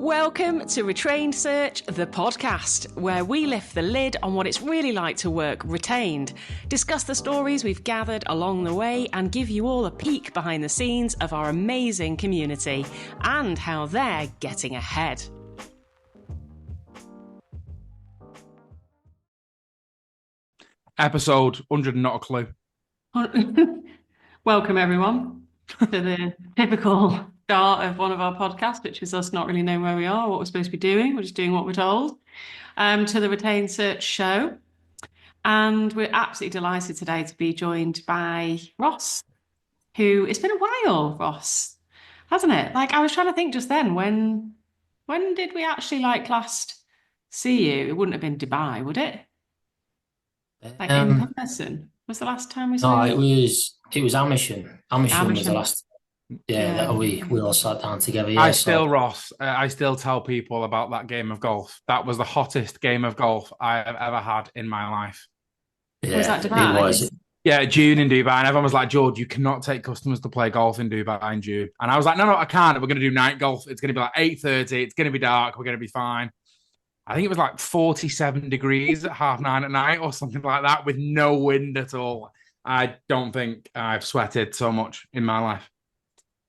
Welcome to Retrained Search, the podcast, where we lift the lid on what it's really like to work retained, discuss the stories we've gathered along the way, and give you all a peek behind the scenes of our amazing community and how they're getting ahead. Episode 100 and not a clue. Welcome, everyone, to the typical start of one of our podcasts, which is us not really knowing where we are, what we're supposed to be doing. We're just doing what we're told, to the Retained Search show. And we're absolutely delighted today to be joined by Ross, who, it's been a while, Ross, hasn't it? Like, I was trying to think just then, when did we actually last see you? It wouldn't have been Dubai, would it? Like in person. Was the last time we saw you? No, it was Amersham. Amersham was the last. Yeah. That we all sat down together. Yeah, Ross, I still tell people about that game of golf. That was the hottest game of golf I have ever had in my life. Yeah, was that Dubai? It was. Yeah, June in Dubai, and everyone was like, George, you cannot take customers to play golf in Dubai in June. And I was like, no, I can't. We're going to do night golf. It's going to be like 8:30. It's going to be dark. We're going to be fine. I think it was like 47 degrees at 9:30 at night or something like that with no wind at all. I don't think I've sweated so much in my life.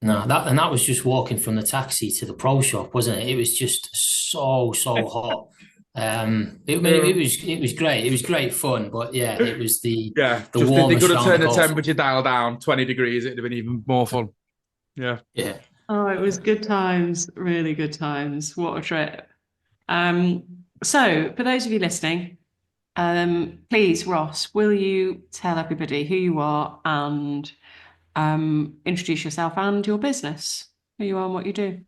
No, that was just walking from the taxi to the pro shop, wasn't it? It was just so hot. It was great. It was great fun, but yeah, it was the warmest. If they could have turned the temperature dial down 20 degrees, it'd have been even more fun. Yeah. Oh, it was good times, really good times. What a trip. So for those of you listening, please, Ross, will you tell everybody who you are and introduce yourself and your business, who you are and what you do?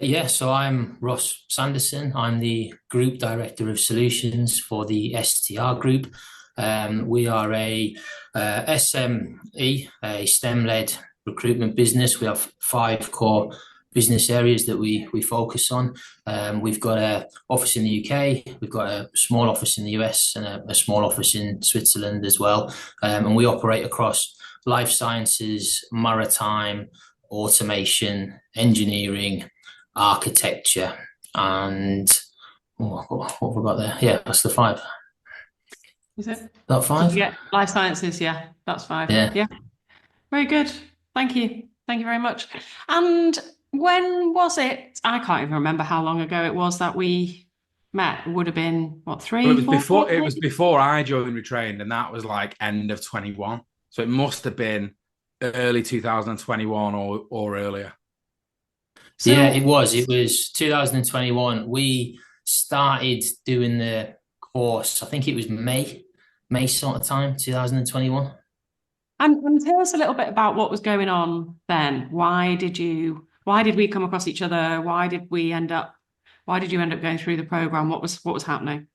Yeah, so I'm Ross Sanderson. I'm the Group Director of Solutions for the STR Group. We are a SME, a STEM-led recruitment business. We have 5 core business areas that we focus on. We've got an office in the UK, we've got a small office in the US and a small office in Switzerland as well. And we operate across life sciences, maritime, automation, engineering, architecture, and what have we got there? Yeah, that's the 5. Is it? That 5? Yeah, life sciences, yeah, that's 5. Yeah. Very good. Thank you very much. And when was it? I can't even remember how long ago it was that we met. It would have been, what, 3? Well, it was before I joined Retrained, and that was like end of 21. So it must have been early 2021 or earlier. Yeah, it was 2021. We started doing the course, I think it was May sort of time, 2021. And tell us a little bit about what was going on then. Why did we come across each other? Why did you end up going through the program? What was happening?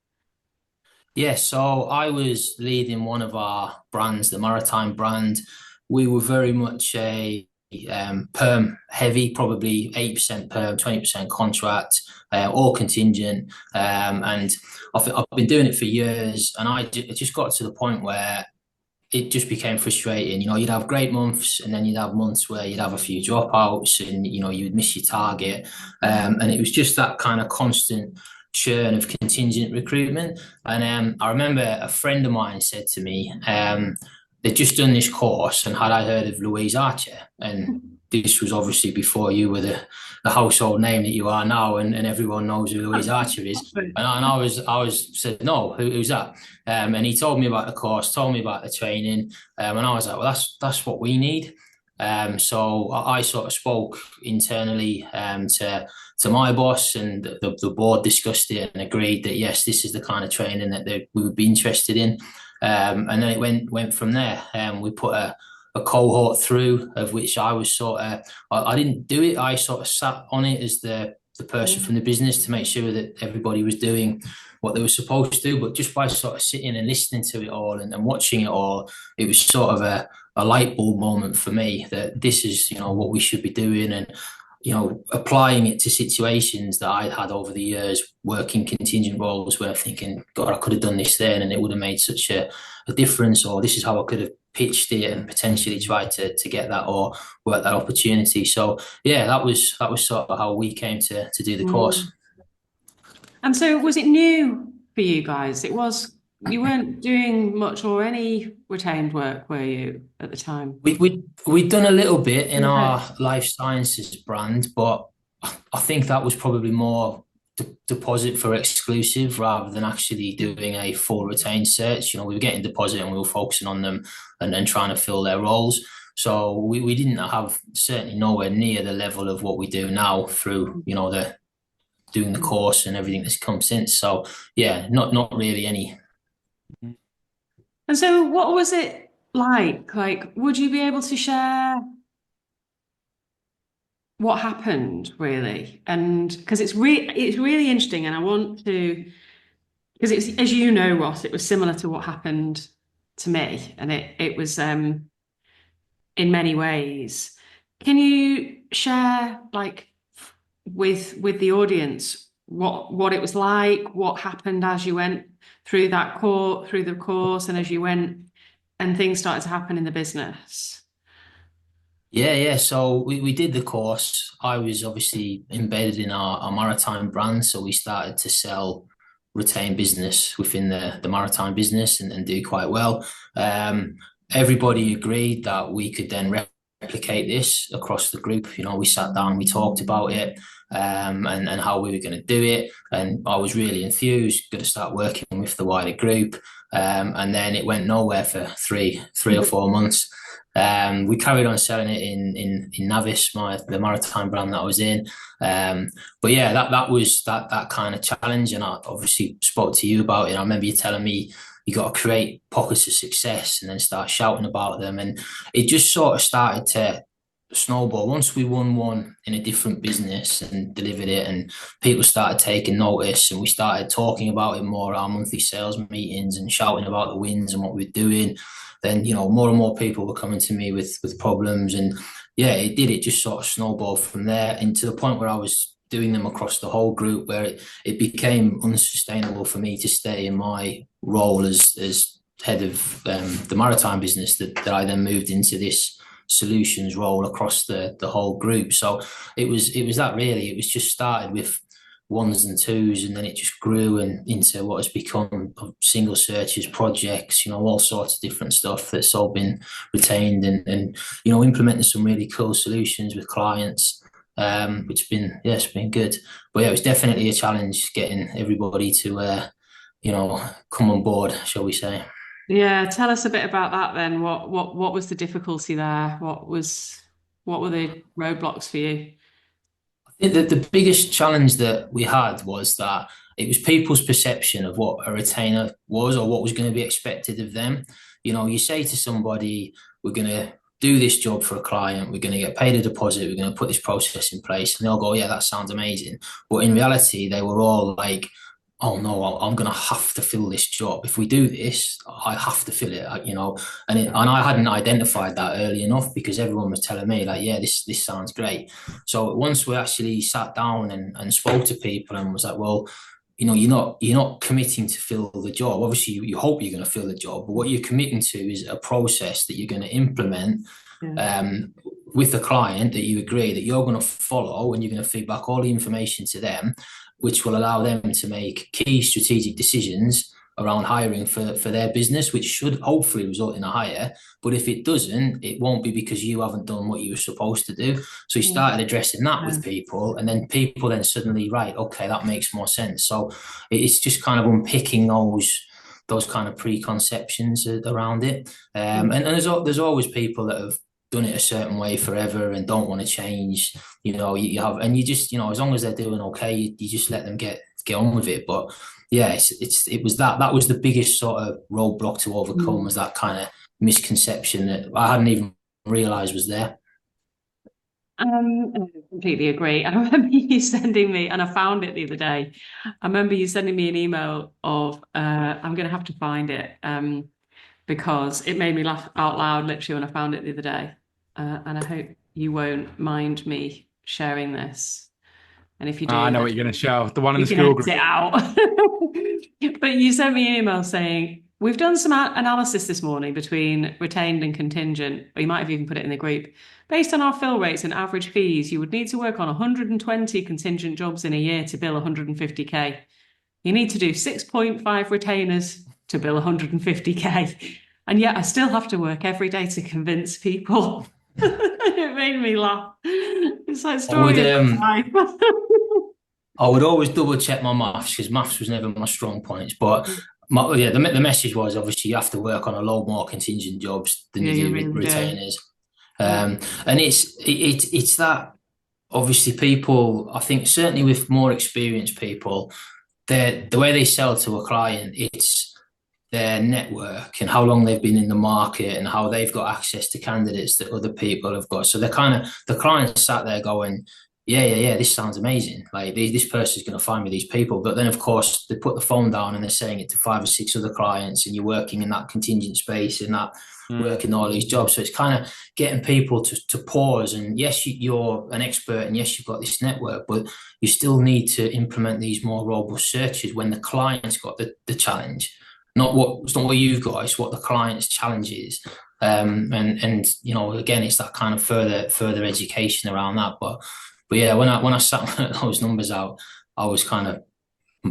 Yeah, so I was leading one of our brands, the maritime brand. We were very much a perm heavy, probably 8% perm, 20% contract, all contingent. And I've been doing it for years, and it just got to the point where it just became frustrating. You'd have great months, and then you'd have months where you'd have a few dropouts, and you would miss your target. And it was just that kind of constant churn of contingent recruitment. And I remember a friend of mine said to me, they'd just done this course, and had I heard of Louise Archer? And this was obviously before you were the household name that you are now, and everyone knows who Louise Archer is. And I said, no, who's that? And he told me about the course, told me about the training, and I was like, well, that's what we need. So I sort of spoke internally to my boss, and the board discussed it and agreed that yes, this is the kind of training that we would be interested in. And then it went from there. We put a cohort through, of which I was I didn't do it. I sort of sat on it as the person from the business to make sure that everybody was doing what they were supposed to. But just by sort of sitting and listening to it all and watching it all, it was sort of a light bulb moment for me that this is, what we should be doing, and applying it to situations that I'd had over the years, working contingent roles, where I'm thinking, God, I could have done this then and it would have made such a difference, or this is how I could have pitched it and potentially tried to get that or work that opportunity. So yeah, that was sort of how we came to do the course. And so was it new for you guys? You weren't doing much or any retained work, were you, at the time? We'd done a little bit in our Okay. life sciences brand, but I think that was probably more deposit for exclusive rather than actually doing a full retained search. We were getting deposit and we were focusing on them and then trying to fill their roles. So we didn't have, certainly nowhere near the level of what we do now through, the doing the course and everything that's come since. So yeah, not really any. And so what was it like? Like, would you be able to share what happened really? And because it's really interesting, and I want to, because it's, as you know, Ross, it was similar to what happened to me, and it was in many ways. Can you share, like, with the audience what it was like, what happened as you went through through the course, and as you went and things started to happen in the business? Yeah. So we did the course. I was obviously embedded in our maritime brand. So we started to sell retained business within the maritime business and do quite well. Everybody agreed that we could then replicate this across the group. We sat down, we talked about it, and how we were going to do it. And I was really enthused, going to start working with the wider group. And then it went nowhere for three or 4 months. We carried on selling it in Navis, the maritime brand that I was in. But yeah, that was that kind of challenge, and I obviously spoke to you about it. I remember you telling me you got to create pockets of success and then start shouting about them, and it just sort of started to snowball. Once we won one in a different business and delivered it, and people started taking notice, and we started talking about it more at our monthly sales meetings and shouting about the wins and what we're doing, then more and more people were coming to me with problems, and yeah, it just sort of snowballed from there, and to the point where I was doing them across the whole group, where it became unsustainable for me to stay in my role as head of the maritime business, that I then moved into this solutions role across the whole group. So it was that really. It was just started with ones and twos, and then it just grew and into what has become single searches, projects, all sorts of different stuff that's all been retained, and implementing some really cool solutions with clients, which has been, yeah, it's been good. But yeah, it was definitely a challenge getting everybody to come on board, shall we say. Yeah, tell us a bit about that then. What was the difficulty there? What were the roadblocks for you? I think that the biggest challenge that we had was that it was people's perception of what a retainer was or what was going to be expected of them. You say to somebody, we're going to do this job for a client, we're going to get paid a deposit, we're going to put this process in place, and they'll go, yeah, that sounds amazing. But in reality, they were all like, oh no, I'm going to have to fill this job. If we do this, I have to fill it. And I hadn't identified that early enough, because everyone was telling me like, yeah, this sounds great. So once we actually sat down and spoke to people and was like, well, you're not committing to fill the job. Obviously, you hope you're going to fill the job, but what you're committing to is a process that you're going to implement. Yeah. With the client, that you agree that you're going to follow, and you're going to feed back all the information to them, which will allow them to make key strategic decisions around hiring for their business, which should hopefully result in a hire. But if it doesn't, it won't be because you haven't done what you were supposed to do. So you started addressing that with people, and then people then suddenly, right, okay, that makes more sense. So it's just kind of unpicking those kind of preconceptions around it. And there's always people that have done it a certain way forever and don't want to change. You have, and you just, as long as they're doing okay, you just let them get on with it. But yeah, it was that was the biggest sort of roadblock to overcome, was that kind of misconception that I hadn't even realized was there. I completely agree. I remember you sending me, and I found it the other day. I remember you sending me an email of, I'm going to have to find it, because it made me laugh out loud literally when I found it the other day. And I hope you won't mind me sharing this. And if you I do, know then what you're going to show. The one in you the can school edit group. it out. But you sent me an email saying, we've done some analysis this morning between retained and contingent, or you might have even put it in the group. Based on our fill rates and average fees, you would need to work on 120 contingent jobs in a year to bill 150k. You need to do 6.5 retainers to bill 150k. And yet I still have to work every day to convince people. It made me laugh. It's like story of life. I would always double check my maths because maths was never my strong points. But the message was obviously you have to work on a lot more contingent jobs than you do really retainers. And it's that obviously people, I think certainly with more experienced people, the way they sell to a client, it's their network and how long they've been in the market and how they've got access to candidates that other people have got. So they're the client sat there going, yeah, this sounds amazing. Like this person's going to find me these people. But then, of course, they put the phone down and they're saying it to 5 or 6 other clients, and you're working in that contingent space and that working all these jobs. So it's kind of getting people to pause. And yes, you're an expert, and yes, you've got this network, but you still need to implement these more robust searches when the client's got the challenge. It's not what you've got, it's what the client's challenge is. And again, it's that kind of further education around that. But yeah, when I sat those numbers out, I was kind of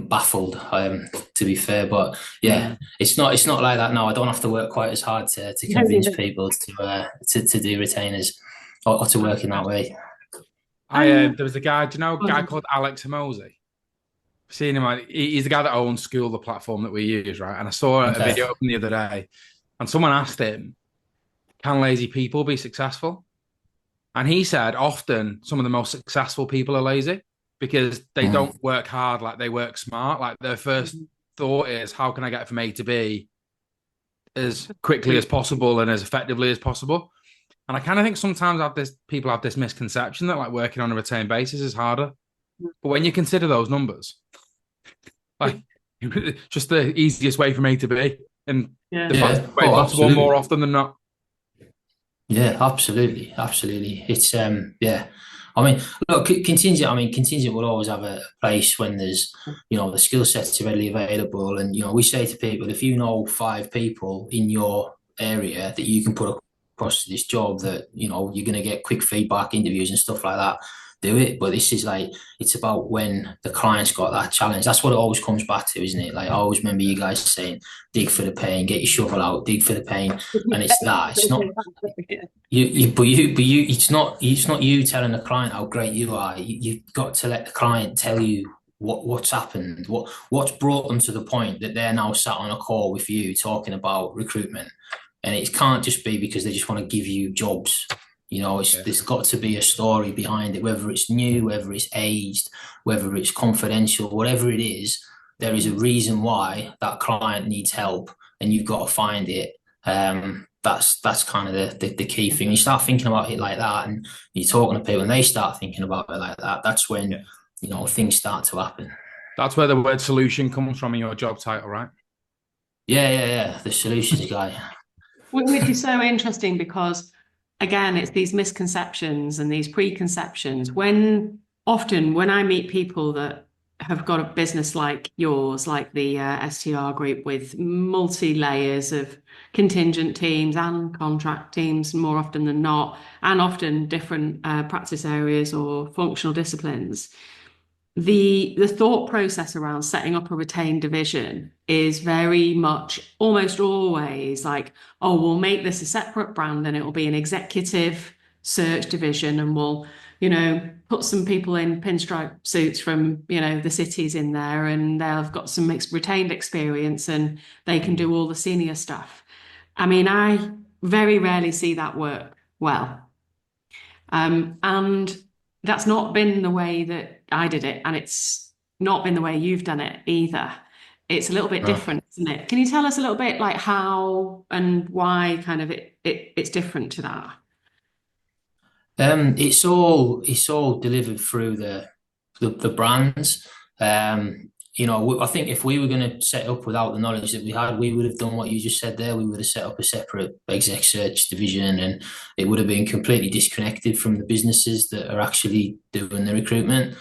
baffled, to be fair. But yeah, it's not like that now. I don't have to work quite as hard to convince people to do retainers or to work in that way. There was a guy, do you know a guy called Alex Hormozy? Seen him, he's the guy that owns School, the platform that we use, right? And I saw a video of him the other day, and someone asked him, can lazy people be successful? And he said often some of the most successful people are lazy because they don't work hard, like they work smart. Like their first thought is, how can I get from A to B as quickly as possible and as effectively as possible? And I kind of think sometimes people have this misconception that like working on a retained basis is harder. But when you consider those numbers, like just the easiest way from A to B and the fastest way possible absolutely. More often than not. Yeah, absolutely. It's I mean, look, contingent will always have a place when there's, the skill sets are readily available. And, we say to people, if you know 5 people in your area that you can put across to this job that, you're going to get quick feedback, interviews and stuff like that, do it. But this is like, it's about when the client's got that challenge. That's what it always comes back to, isn't it? Like I always remember you guys saying, dig for the pain, get your shovel out, dig for the pain. And it's not it's not you telling the client how great you are. You've got to let the client tell you what's happened, what's brought them to the point that they're now sat on a call with you talking about recruitment. And it can't just be because they just want to give you jobs. There's got to be a story behind it, whether it's new, whether it's aged, whether it's confidential, whatever it is, there is a reason why that client needs help and you've got to find it. That's kind of the key thing. You start thinking about it like that and you're talking to people and they start thinking about it like that. That's when, things start to happen. That's where the word solution comes from in your job title, right? Yeah. The solutions guy. Which is so interesting because again, it's these misconceptions and these preconceptions. When I meet people that have got a business like yours, like the STR Group with multi-layers of contingent teams and contract teams more often than not, and often different practice areas or functional disciplines, the thought process around setting up a retained division is very much almost always like, oh, we'll make this a separate brand and it will be an executive search division and we'll, put some people in pinstripe suits from, the cities in there and they've got some retained experience and they can do all the senior stuff. I mean, I very rarely see that work well. And that's not been the way that I did it, and it's not been the way you've done it either. It's a little bit different, isn't it? Can you tell us a little bit like how and why kind of it's different to that? It's all delivered through the brands. I think if we were going to set up without the knowledge that we had, we would have done what you just said there. We would have set up a separate exec search division and it would have been completely disconnected from the businesses that are actually doing the recruitment.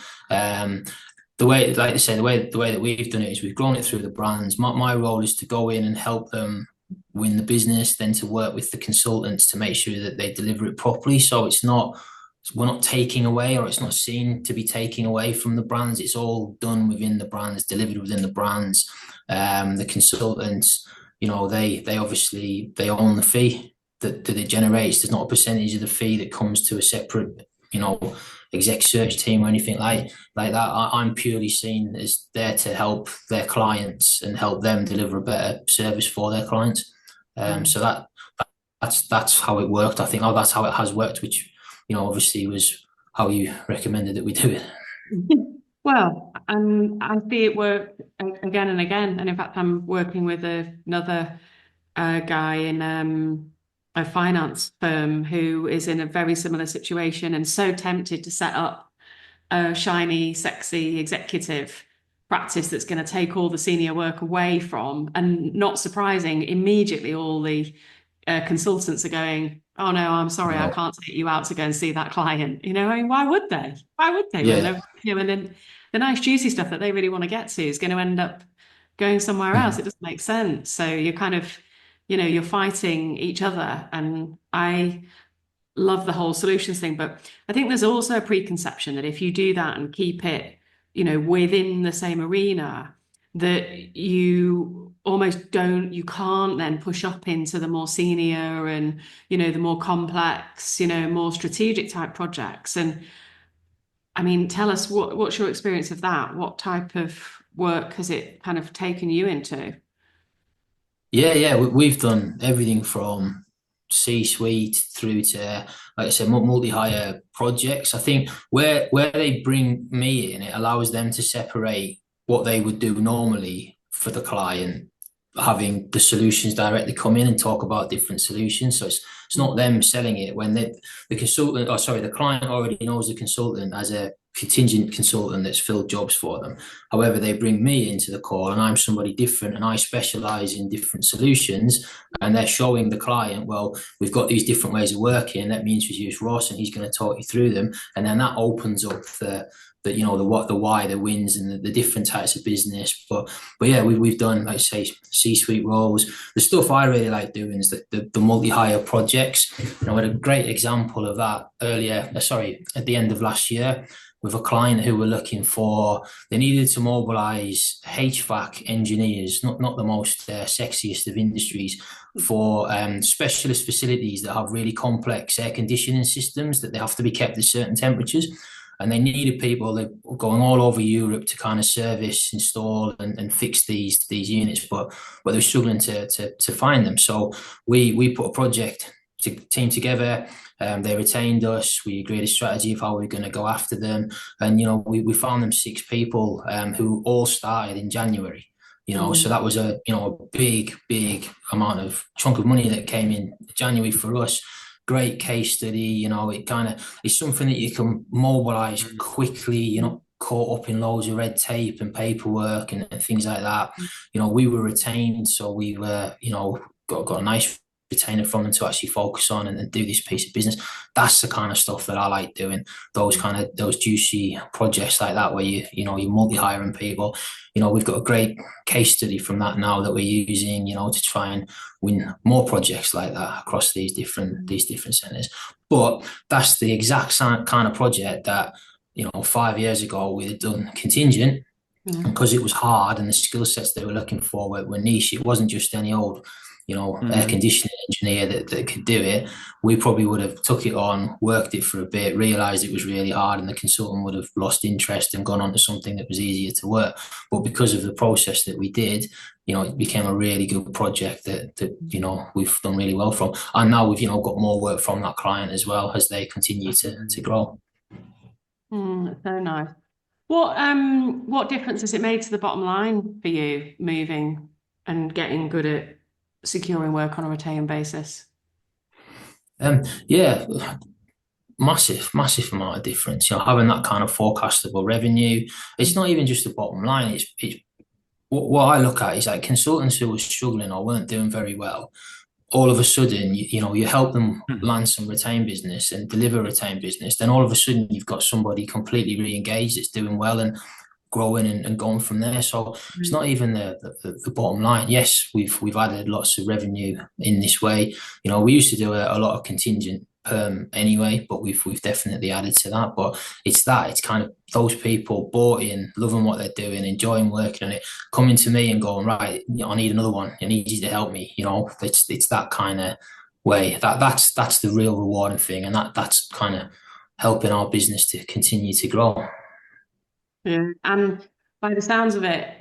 the way, like I say, the way that we've done it is we've grown it through the brands. My role is to go in and help them win the business, then to work with the consultants to make sure that they deliver it properly. So we're not taking away, or it's not seen to be taking away from the brands. It's all done within the brands, delivered within the brands. The consultants, they obviously they own the fee that it generates. There's not a percentage of the fee that comes to a separate, exec search team or anything like that. I'm purely seen as there to help their clients and help them deliver a better service for their clients. So that's how it worked. I think that's how it has worked, which obviously was how you recommended that we do it. Well, and I see it work again and again. And in fact, I'm working with another guy in a finance firm who is in a very similar situation and so tempted to set up a shiny, sexy executive practice that's going to take all the senior work away from, and not surprising, immediately all the consultants are going, oh no, I'm sorry, I can't take you out to go and see that client. I mean, why would they? Why would they? Yeah. And then the nice juicy stuff that they really want to get to is going to end up going somewhere else. It doesn't make sense. So you're kind of, you're fighting each other. And I love the whole solutions thing, but I think there's also a preconception that if you do that and keep it, within the same arena, that you can't then push up into the more senior and, the more complex, more strategic type projects. And I mean, tell us what's your experience of that? What type of work has it kind of taken you into? Yeah. We've done everything from C-suite through to, like I said, multi-hire projects. I think where they bring me in, it allows them to separate what they would do normally for the client, having the solutions directly come in and talk about different solutions. So it's not them selling it when the client already knows the consultant as a contingent consultant that's filled jobs for them. However, they bring me into the call and I'm somebody different and I specialize in different solutions, and they're showing the client, well, we've got these different ways of working. Let me introduce Ross and he's going to talk you through them. And then that opens up the what, the why, the wins, and the different types of business. But yeah, we've done, like I say, C-suite roles. The stuff I really like doing is the multi-hire projects. I had a great example of that at the end of last year, with a client who were they needed to mobilize HVAC engineers, not the most sexiest of industries, for specialist facilities that have really complex air conditioning systems that they have to be kept at certain temperatures. And they needed people that were going all over Europe to kind of service, install, and fix these units, but they were struggling to find them. So we put a project team together. They retained us. We agreed a strategy of how we we're going to go after them, and we found them 6 people who all started in January. So that was a big amount of chunk of money that came in January for us. Great case study. It kind of is something that you can mobilize quickly. You're not caught up in loads of red tape and paperwork and things like that. We were retained, so we were got a nice retainer from them to actually focus on and do this piece of business. That's the kind of stuff that I like doing. Those juicy projects like that where you're multi-hiring people. We've got a great case study from that now that we're using, to try and win more projects like that across these different centers. But that's the exact kind of project that 5 years ago we'd have done contingent. Because it was hard and the skill sets they were looking for were niche. It wasn't just any old air conditioning engineer that could do it. We probably would have took it on, worked it for a bit, realized it was really hard, and the consultant would have lost interest and gone on to something that was easier to work. But because of the process that we did, it became a really good project that we've done really well from. And now we've got more work from that client as well as they continue to grow. So nice. What difference has it made to the bottom line for you moving and getting good at securing work on a retained basis? Yeah, massive amount of difference. Having that kind of forecastable revenue. It's not even just the bottom line. It's what I look at is like consultants who were struggling or weren't doing very well. All of a sudden, you help them land some retained business and deliver retained business. Then all of a sudden, you've got somebody completely re-engaged that's doing well and growing and going from there. So it's not even the bottom line. Yes, we've added lots of revenue in this way. You know, we used to do a lot of contingent anyway, but we've definitely added to that. But it's kind of those people bought in, loving what they're doing, enjoying working on it, coming to me and going, right, I need another one. I need you to help me. You know, it's that kind of way. That's the real rewarding thing, and that's kind of helping our business to continue to grow. Yeah, and by the sounds of it,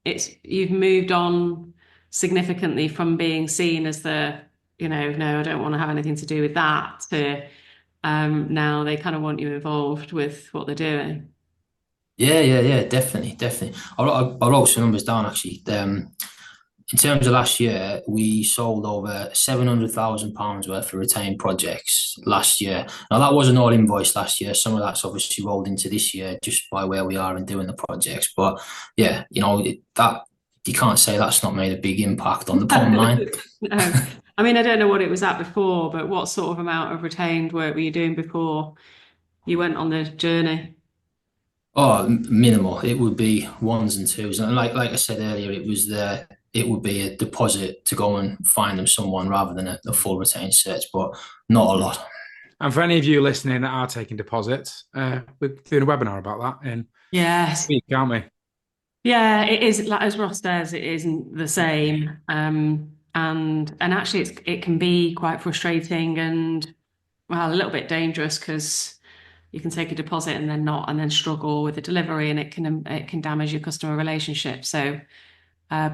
it's you've moved on significantly from being seen as the, no, I don't want to have anything to do with that, to now they kind of want you involved with what they're doing. Yeah, definitely. I wrote some numbers down actually. In terms of last year, we sold over £700,000 worth of retained projects last year. Now that wasn't all invoiced last year. Some of that's obviously rolled into this year just by where we are and doing the projects. But yeah, that you can't say that's not made a big impact on the bottom line. No. I mean, I don't know what it was at before, but what sort of amount of retained work were you doing before you went on the journey? Oh, minimal. It would be ones and twos, and like I said earlier, it would be a deposit to go and find them someone rather than a full retained search, but not a lot. And for any of you listening that are taking deposits, we're doing a webinar about that in Yes. a week, aren't we? Yeah, it is, like as Ross says, it isn't the same. And actually it can be quite frustrating and, well, a little bit dangerous, because you can take a deposit and then struggle with the delivery, and it can damage your customer relationship. So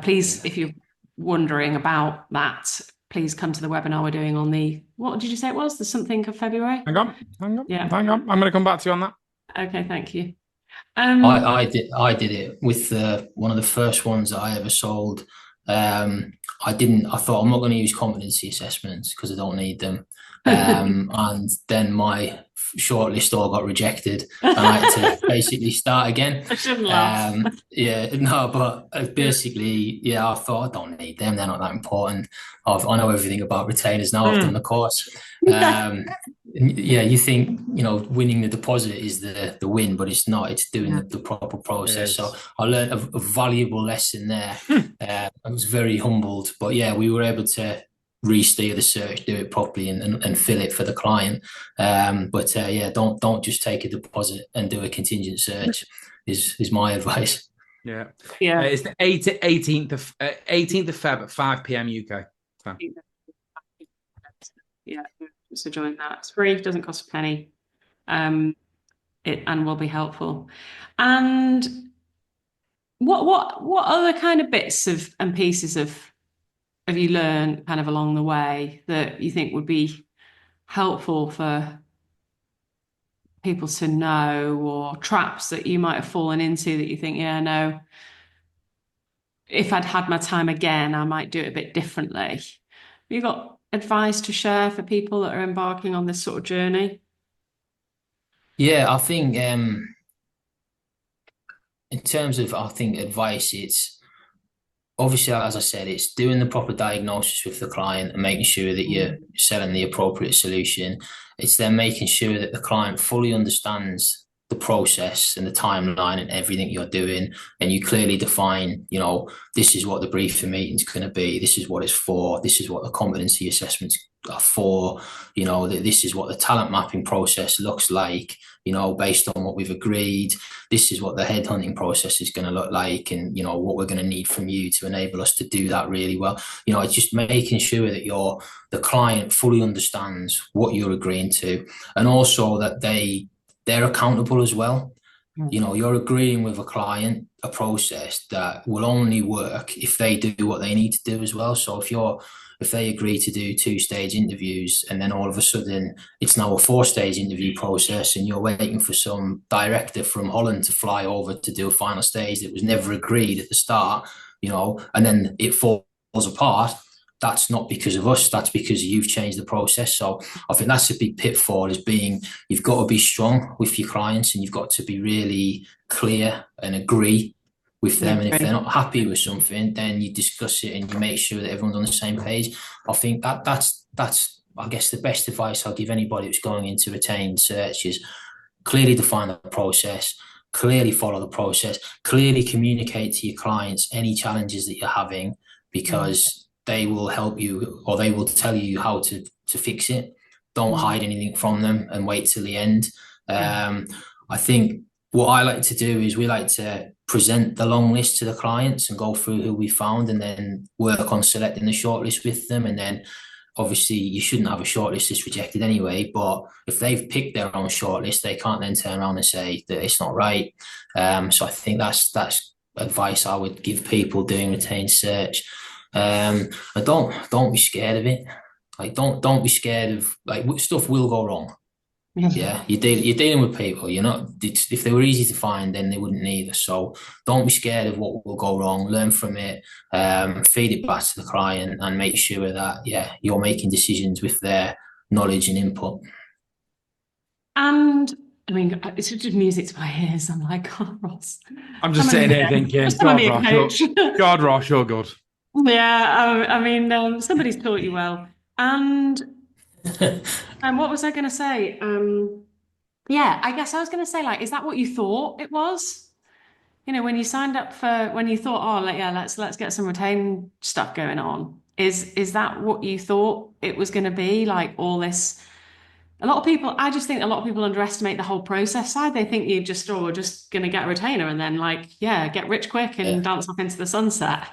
please, if you're wondering about that, please come to the webinar we're doing on what did you say it was? The something of February? Hang on. Yeah. Hang on. I'm going to come back to you on that. Okay, thank you. I did it with one of the first ones that I ever sold. I thought I'm not going to use competency assessments because I don't need them. And then my shortlist all got rejected and I had to basically start again. I shouldn't laugh. But basically, I thought I don't need them. They're not that important. I know everything about retainers now. I've done the course. You think, winning the deposit is the win, but it's not. It's doing the proper process. So I learned a valuable lesson there. I was very humbled, but we were able to re-steer the search, do it properly, and fill it for the client. Don't just take a deposit and do a contingent search. Is my advice. Yeah. It's the 18th of Feb at 5 p.m. UK. So. Yeah, so join that. It's free, it doesn't cost a penny, and will be helpful. And what other kind of bits and pieces have you learned kind of along the way that you think would be helpful for people to know, or traps that you might have fallen into that you think, no, if I'd had my time again, I might do it a bit differently? Have you got advice to share for people that are embarking on this sort of journey? Yeah, I think in terms of advice, it's obviously, as I said, it's doing the proper diagnosis with the client and making sure that you're selling the appropriate solution. It's then making sure that the client fully understands the process and the timeline and everything you're doing, and you clearly define, this is what the briefing meeting's going to be, this is what it's for, this is what the competency assessments are for, this is what the talent mapping process looks like, based on what we've agreed, this is what the headhunting process is going to look like, and what we're going to need from you to enable us to do that really well. It's just making sure that the client fully understands what you're agreeing to, and also that they're accountable as well. You're agreeing with a client a process that will only work if they do what they need to do as well. So if they agree to do 2-stage interviews, and then all of a sudden it's now a 4-stage interview process, and you're waiting for some director from Holland to fly over to do a final stage that was never agreed at the start, and then it falls apart, that's not because of us, that's because you've changed the process. So I think that's a big pitfall, you've got to be strong with your clients, and you've got to be really clear and agree with them. And if they're not happy with something, then you discuss it and you make sure that everyone's on the same page. I think that's I guess the best advice I'll give anybody who's going into retained search is clearly define the process, clearly follow the process, clearly communicate to your clients any challenges that you're having, because they will help you, or they will tell you how to fix it. Don't hide anything from them and wait till the end. I think what I like to do is we like to present the long list to the clients and go through who we found, and then work on selecting the shortlist with them. And then obviously you shouldn't have a shortlist that's rejected anyway, but if they've picked their own shortlist, they can't then turn around and say that it's not right. So I think that's advice I would give people doing retained search. And don't be scared of it. Like don't be scared of, like, stuff will go wrong. Yeah, you're dealing with people. You're not, if they were easy to find, then they wouldn't either. So don't be scared of what will go wrong. Learn from it, feed it back to the client, and make sure that you're making decisions with their knowledge and input. And I mean, it's just music to my ears. I'm like, oh, Ross. I'm just sitting here thinking, God, Ross, you're good. Yeah, I mean, somebody's taught you well. And what was I going to say? I guess I was going to say, like, is that what you thought it was? You know, when you signed up when you thought, oh, let's get some retained stuff going on. Is that what you thought it was going to be? Like all this? I just think a lot of people underestimate the whole process side. They think we're just going to get a retainer and then get rich quick and dance off into the sunset.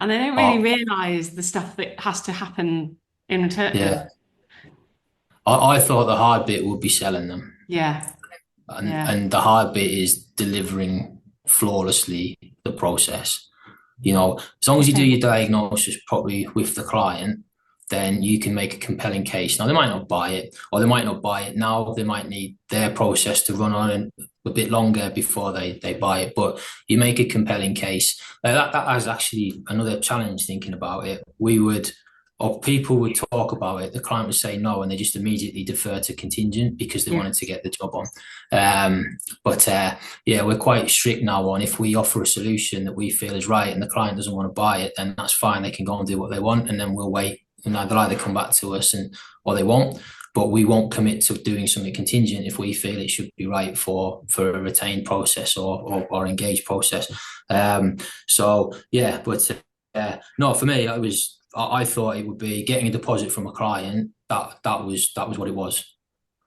And they don't really realize the stuff that has to happen in return. Yeah. I thought the hard bit would be selling them. Yeah. And the hard bit is delivering flawlessly the process. You know, as long as you do your diagnosis properly with the client, then you can make a compelling case. Now, they might not buy it, or they might not buy it now. They might need their process to run on a bit longer before they buy it. But you make a compelling case. That is actually another challenge thinking about it. People would talk about it, the client would say no, and they just immediately defer to contingent because they wanted to get the job on. We're quite strict now on, if we offer a solution that we feel is right and the client doesn't want to buy it, then that's fine. They can go and do what they want, and then we'll wait. And they'll either come back to us or they won't. But we won't commit to doing something contingent if we feel it should be right for a retained process or engaged process. No, for me, I thought it would be getting a deposit from a client. That was what it was.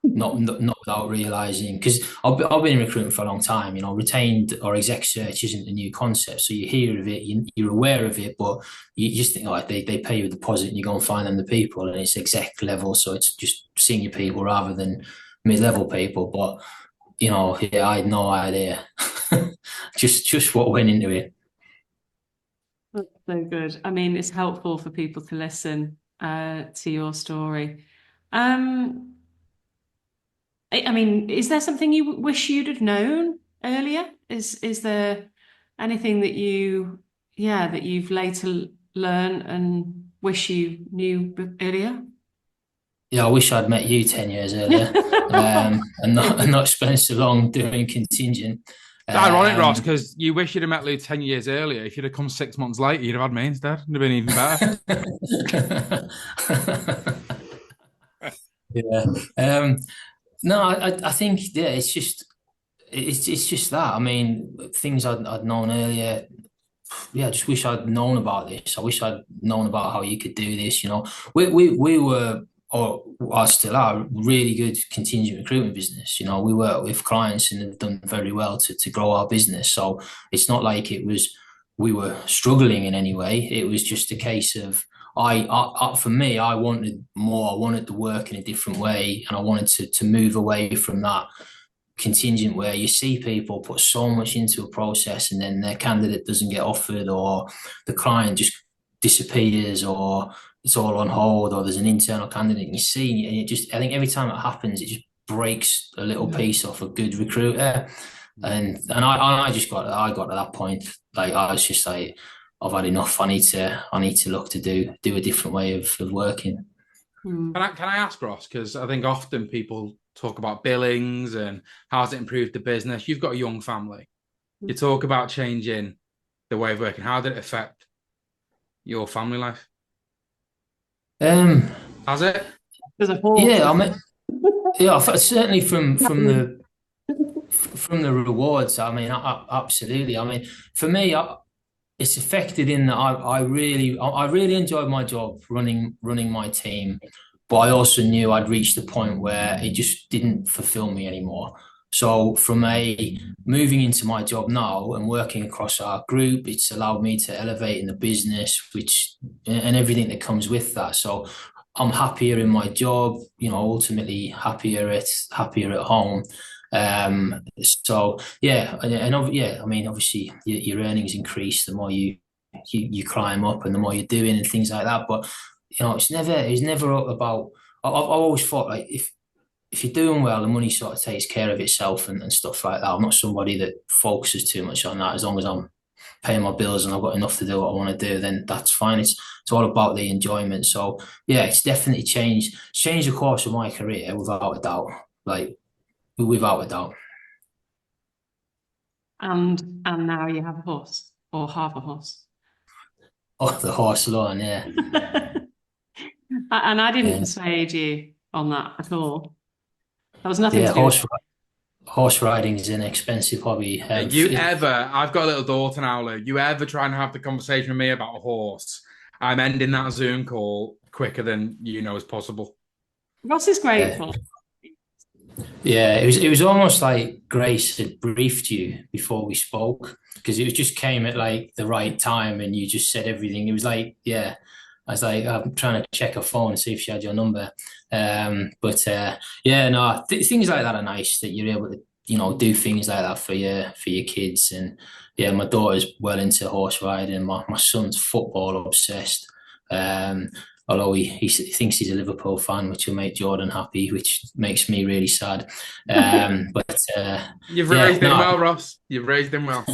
Not without realizing, because I've been in recruitment for a long time. You know, retained or exec search isn't a new concept, so you hear of it, you're aware of it, but you just think, like, they pay you a deposit and you go and find them the people, and it's exec level, so it's just senior people rather than mid-level people. But I had no idea just what went into it. That's so good. I mean, it's helpful for people to listen to your story. I mean, is there something you wish you'd have known earlier? Is there anything that you've later learned and wish you knew earlier? Yeah, I wish I'd met you 10 years earlier and not spent so long doing contingent. It's ironic, Ross, because you wish you'd have met Lou 10 years earlier. If you'd have come 6 months later, you'd have had me instead. It'd have been even better. No, I think it's just that. I mean, things I'd known earlier. Yeah, I just wish I'd known about this. I wish I'd known about how you could do this. You know, we were, or are still are, really good contingent recruitment business. You know, we work with clients and have done very well to grow our business. So it's not like we were struggling in any way. It was just a case of, for me, I wanted more. I wanted to work in a different way, and I wanted to move away from that contingent where you see people put so much into a process and then their candidate doesn't get offered, or the client just disappears, or it's all on hold, or there's an internal candidate and you see, and I think every time it happens, it just breaks a little piece off a good recruiter. And I got to that point. Like, I was just like, I've had enough. I need to look to do a different way of working. Can I ask, Ross? Because I think often people talk about billings and how's it improved the business. You've got a young family. You talk about changing the way of working. How did it affect your family life? Has it? Yeah, I mean, certainly from the from the rewards, I mean, absolutely. I mean, for me, it's affected in that I really enjoyed my job running my team, but I also knew I'd reached the point where it just didn't fulfill me anymore. So from a moving into my job now and working across our group, it's allowed me to elevate in the business, which and everything that comes with that. So I'm happier in my job, ultimately happier at home. So yeah, yeah, I mean, obviously your earnings increase the more you climb up and the more you're doing and things like that. But it's never about. I've always thought like if you're doing well, the money sort of takes care of itself and stuff like that. I'm not somebody that focuses too much on that. As long as I'm paying my bills and I've got enough to do what I want to do, then that's fine. It's all about the enjoyment. So yeah, it's definitely changed the course of my career without a doubt. Like without a doubt. And now you have a horse or half a horse. Oh, the horse alone, yeah. And I didn't Yeah, persuade you on that at all. That was nothing yeah, to do with horse riding is an expensive hobby. I've got a little daughter now, Lou. You ever try and have the conversation with me about a horse? I'm ending that Zoom call quicker than you know is possible. Ross is Yeah, grateful. yeah. It was almost like Grace had briefed you before we spoke because it just came at like the right time and you just said everything. It was like, yeah. I was like, I'm trying to check her phone and see if she had your number. But yeah, no, things like that are nice that you're able to, do things like that for your kids. And yeah, my daughter's well into horse riding. My son's football obsessed. Um, Although he thinks he's a Liverpool fan, which will make Jordan happy, which makes me really sad. But You've yeah, raised him no, well, Ross. You've raised him well.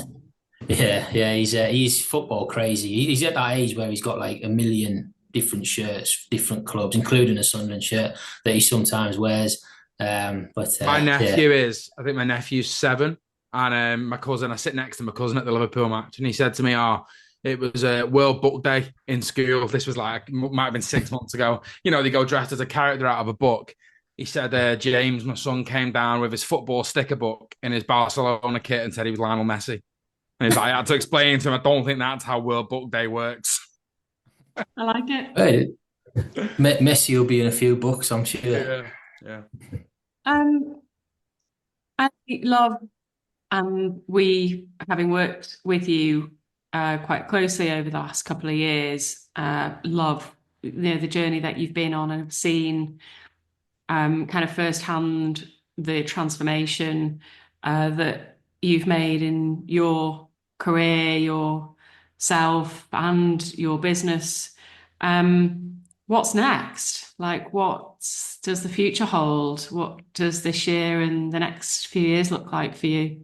yeah. He's football crazy. He's at that age where he's got like a million different shirts, different clubs, including a Sunderland shirt that he sometimes wears. But My yeah, nephew is, I think my nephew's 7. And my cousin, I sit next to my cousin at the Liverpool match, and he said to me, "Oh, it was a World Book Day in school. This was like, might have been 6 months ago. They go dressed as a character out of a book." He said, James, my son, came down with his football sticker book in his Barcelona kit and said he was Lionel Messi. And he's like, I had to explain to him, I don't think that's how World Book Day works. I like it. hey, Messi will be in a few books, I'm sure. Yeah, yeah. Um, I love, and we, having worked with you quite closely over the last couple of years, love the journey that you've been on and have seen kind of firsthand the transformation that you've made in your career, yourself, and your business. What's next? Like, what does the future hold? What does this year and the next few years look like for you?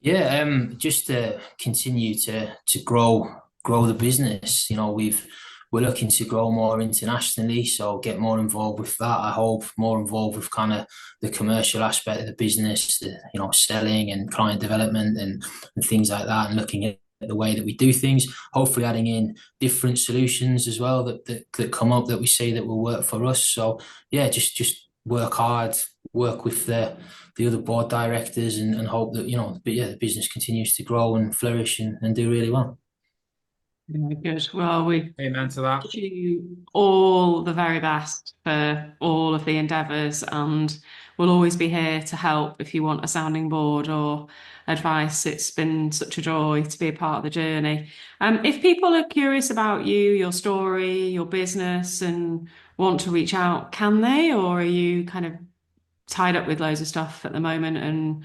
Yeah, just to continue to grow the business. We're looking to grow more internationally, so get more involved with that. I hope more involved with kind of the commercial aspect of the business, selling and client development and things like that, and looking at the way that we do things. Hopefully, adding in different solutions as well that come up that we see that will work for us. So yeah, just work hard, work with the other board directors and hope that but yeah, the business continues to grow and flourish and do really well. Yeah, good. Well, we Amen to that. wish you all the very best for all of the endeavours, and we'll always be here to help if you want a sounding board or advice. It's been such a joy to be a part of the journey. If people are curious about you, your story, your business, and want to reach out, can they, or are you kind of tied up with loads of stuff at the moment and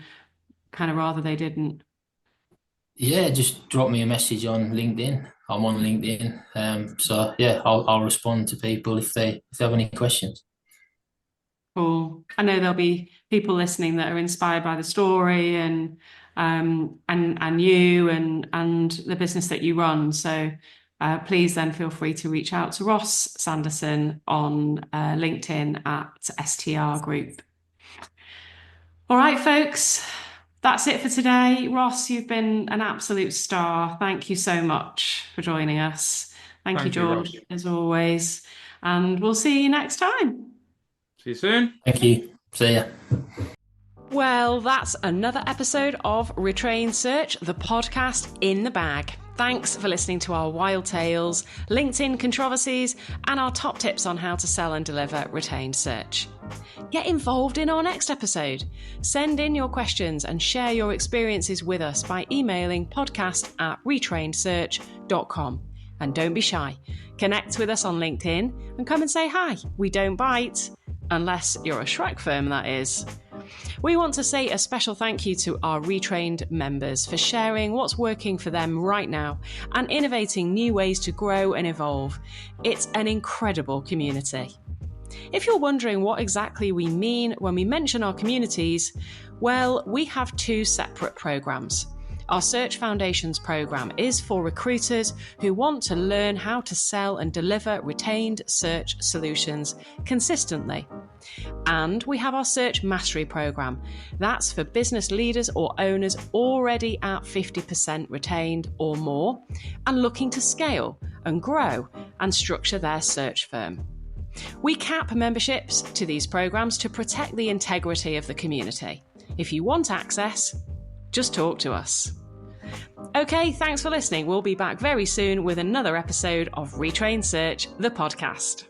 kind of rather they didn't? Yeah, just drop me a message on LinkedIn. I'm on LinkedIn. So yeah, I'll respond to people if they have any questions. Cool. I know there'll be people listening that are inspired by the story and you and the business that you run. So please then feel free to reach out to Ross Sanderson on LinkedIn at STR Group. All right, folks, that's it for today. Ross, you've been an absolute star. Thank you so much for joining us. Thank you, Thank you, George, Ross. as always. And we'll see you next time. See you soon. Thank you. See ya. Well, that's another episode of Retrained Search, the podcast in the bag. Thanks for listening to our wild tales, LinkedIn controversies, and our top tips on how to sell and deliver retained search. Get involved in our next episode. Send in your questions and share your experiences with us by emailing podcast@retrainedsearch.com. And don't be shy. Connect with us on LinkedIn and come and say hi. We don't bite. Unless you're a Shrek firm, that is. We want to say a special thank you to our Retrained members for sharing what's working for them right now and innovating new ways to grow and evolve. It's an incredible community. If you're wondering what exactly we mean when we mention our communities, well, we have two separate programs. Our Search Foundations program is for recruiters who want to learn how to sell and deliver retained search solutions consistently. And we have our Search Mastery program. That's for business leaders or owners already at 50% retained or more and looking to scale and grow and structure their search firm. We cap memberships to these programs to protect the integrity of the community. If you want access, just talk to us. Okay, thanks for listening. We'll be back very soon with another episode of Retrained Search, the podcast.